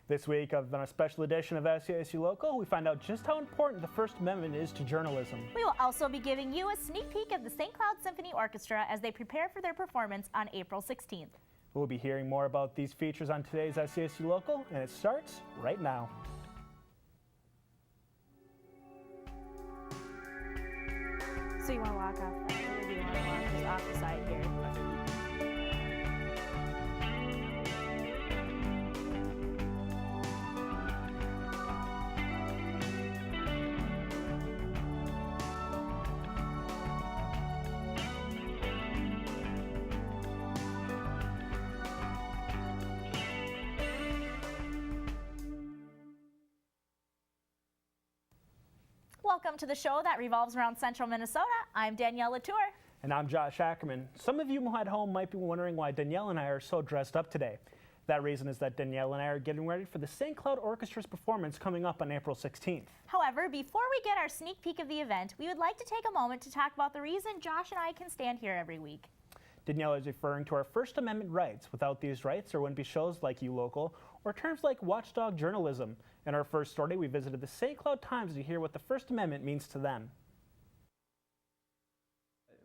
This week on a special edition of SCSU Local, we find out just how important the First Amendment is to journalism. We will also be giving you a sneak peek of the St. Cloud Symphony Orchestra as they prepare for their performance on April 16th. We'll be hearing more about these features on today's SCSU Local, and it starts right now. So you want to walk off that way, or do you want to walk just off the side here? Welcome to the show that revolves around central Minnesota. I'm Danielle Latour. And I'm Josh Ackerman. Some of you at home might be wondering why Danielle and I are so dressed up today. That reason is that Danielle and I are getting ready for the St. Cloud Orchestra's performance coming up on April 16th. However, before we get our sneak peek of the event, we would like to take a moment to talk about the reason Josh and I can stand here every week. Danielle is referring to our First Amendment rights. Without these rights, there wouldn't be shows like You Local or terms like watchdog journalism. In our first story, we visited the St. Cloud Times to hear what the First Amendment means to them.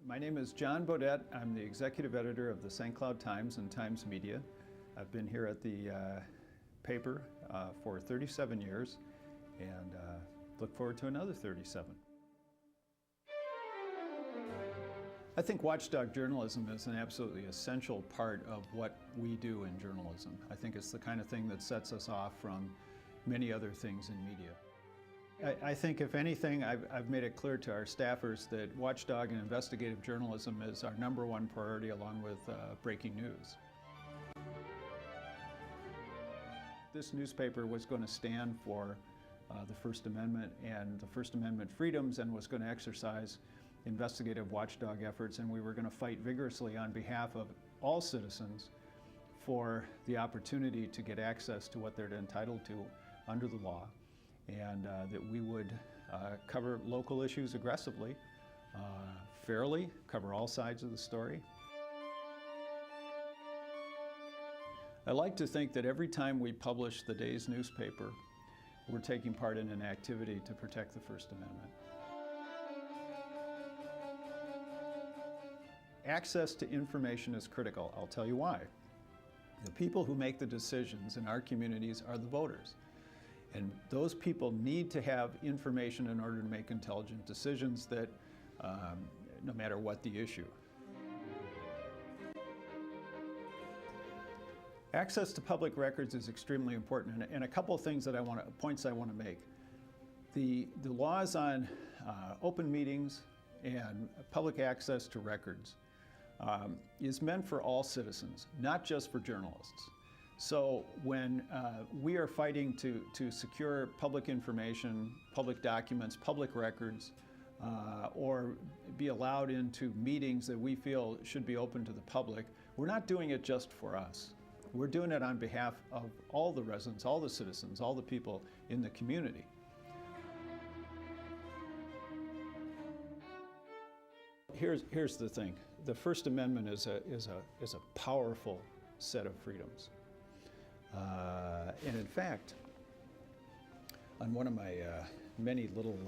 My name is John Bodette. I'm the executive editor of the St. Cloud Times and Times Media. I've been here at the paper for 37 years and look forward to another 37. I think watchdog journalism is an absolutely essential part of what we do in journalism. I think it's the kind of thing that sets us off from many other things in media. I think, if anything, I've made it clear to our staffers that watchdog and investigative journalism is our #1 priority, along with breaking news. This newspaper was going to stand for the First Amendment and the First Amendment freedoms, and was going to exercise investigative watchdog efforts, and we were going to fight vigorously on behalf of all citizens for the opportunity to get access to what they're entitled to under the law, and that we would cover local issues aggressively, fairly, cover all sides of the story. I like to think that every time we publish the day's newspaper, we're taking part in an activity to protect the First Amendment. Access to information is critical. I'll tell you why. The people who make the decisions in our communities are the voters. And those people need to have information in order to make intelligent decisions, that no matter what the issue. Access to public records is extremely important, and a couple of things that points I want to make. The laws on open meetings and public access to records is meant for all citizens, not just for journalists. So when we are fighting to secure public information, public documents, public records, or be allowed into meetings that we feel should be open to the public, we're not doing it just for us. We're doing it on behalf of all the residents, all the citizens, all the people in the community. Here's the thing. The First Amendment is a powerful set of freedoms. And in fact, on one of my many little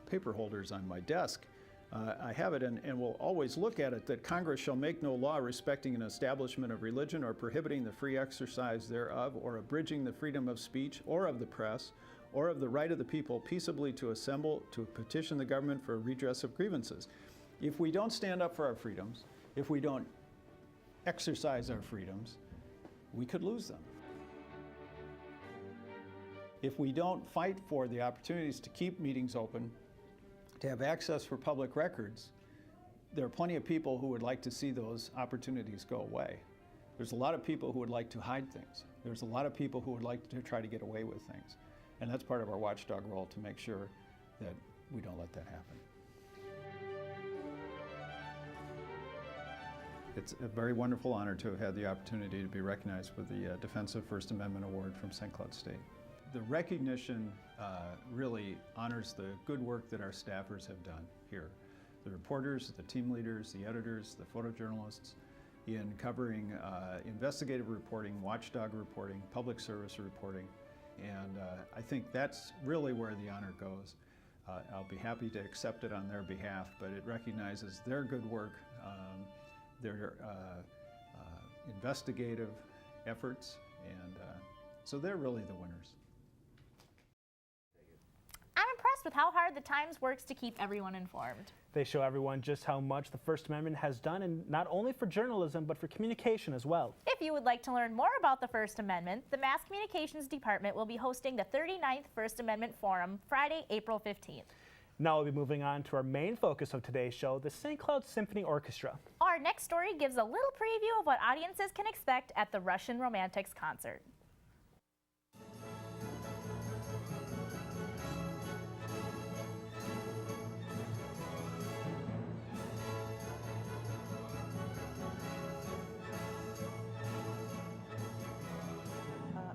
paper holders on my desk, I have it, and will always look at it, that Congress shall make no law respecting an establishment of religion, or prohibiting the free exercise thereof, or abridging the freedom of speech or of the press, or of the right of the people peaceably to assemble, to petition the government for a redress of grievances. If we don't stand up for our freedoms, if we don't exercise our freedoms, we could lose them. If we don't fight for the opportunities to keep meetings open, to have access for public records, there are plenty of people who would like to see those opportunities go away. There's a lot of people who would like to hide things. There's a lot of people who would like to try to get away with things. And that's part of our watchdog role, to make sure that we don't let that happen. It's a very wonderful honor to have had the opportunity to be recognized with the Defensive First Amendment Award from St. Cloud State. The recognition really honors the good work that our staffers have done here. The reporters, the team leaders, the editors, the photojournalists, in covering investigative reporting, watchdog reporting, public service reporting, and I think that's really where the honor goes. I'll be happy to accept it on their behalf, but it recognizes their good work, their investigative efforts, and so they're really the winners. I'm impressed with how hard the Times works to keep everyone informed. They show everyone just how much the First Amendment has done, and not only for journalism, but for communication as well. If you would like to learn more about the First Amendment, the Mass Communications Department will be hosting the 39th First Amendment Forum Friday, April 15th. Now we'll be moving on to our main focus of today's show, the St. Cloud Symphony Orchestra. Our next story gives a little preview of what audiences can expect at the Russian Romantics concert.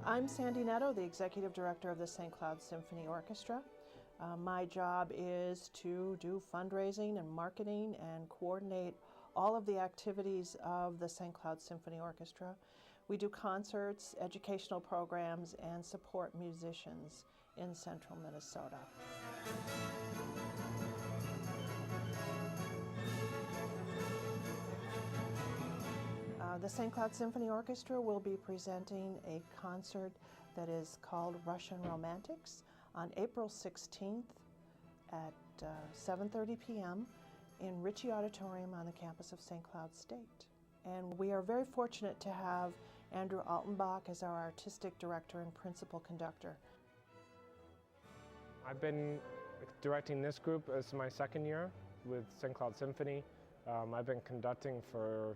I'm Sandy Netto, the Executive Director of the St. Cloud Symphony Orchestra. My job is to do fundraising and marketing and coordinate all of the activities of the St. Cloud Symphony Orchestra. We do concerts, educational programs, and support musicians in central Minnesota. The St. Cloud Symphony Orchestra will be presenting a concert that is called Russian Romantics on April 16th at 7:30 p.m. in Ritchie Auditorium on the campus of St. Cloud State. And we are very fortunate to have Andrew Altenbach as our artistic director and principal conductor. I've been directing this group as my second year with St. Cloud Symphony. I've been conducting for,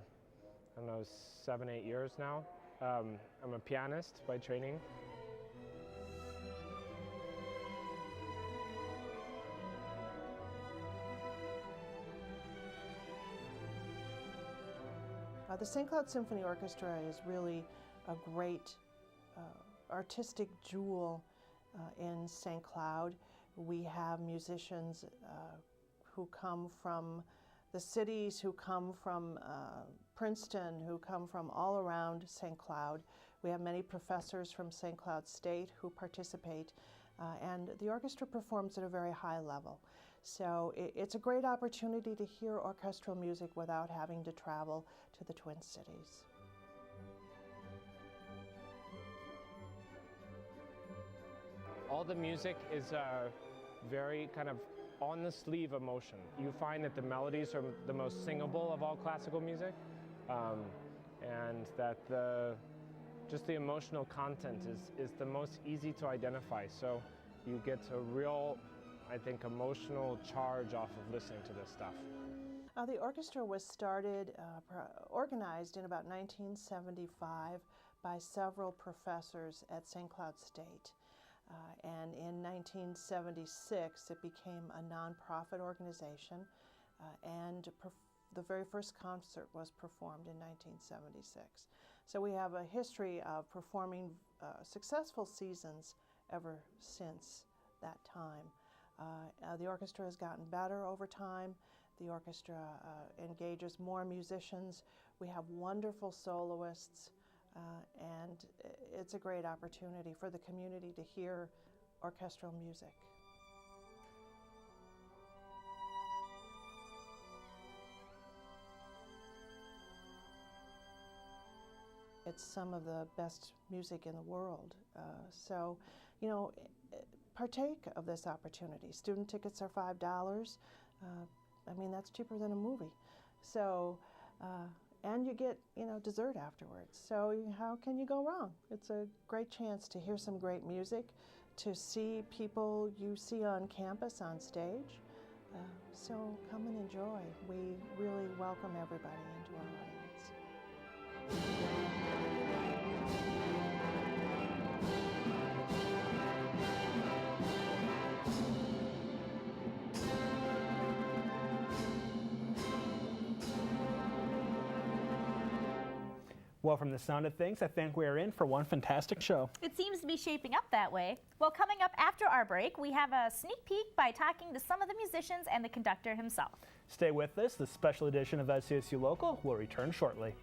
I don't know, 7, 8 years now. I'm a pianist by training. The St. Cloud Symphony Orchestra is really a great artistic jewel in St. Cloud. We have musicians who come from the cities, who come from Princeton, who come from all around St. Cloud. We have many professors from St. Cloud State who participate, and the orchestra performs at a very high level. So it's a great opportunity to hear orchestral music without having to travel to the Twin Cities. All the music is very kind of on the sleeve emotion. You find that the melodies are the most singable of all classical music, and that just the emotional content is the most easy to identify. So you get a real, I think, emotional charge off of listening to this stuff. The orchestra was organized in about 1975 by several professors at St. Cloud State. And in 1976, it became a nonprofit organization, and the very first concert was performed in 1976. So we have a history of performing successful seasons ever since that time. The orchestra has gotten better over time. The orchestra engages more musicians. We have wonderful soloists. And it's a great opportunity for the community to hear orchestral music. It's some of the best music in the world. So, you know, partake of this opportunity. Student tickets are $5. I mean, that's cheaper than a movie. So, and you get, you know, dessert afterwards. So how can you go wrong? It's a great chance to hear some great music, to see people you see on campus on stage. So come and enjoy. We really welcome everybody into our audience. Well, from the sound of things, I think we are in for one fantastic show. It seems to be shaping up that way. Well, coming up after our break, we have a sneak peek by talking to some of the musicians and the conductor himself. Stay with us. The special edition of SCSU Local will return shortly.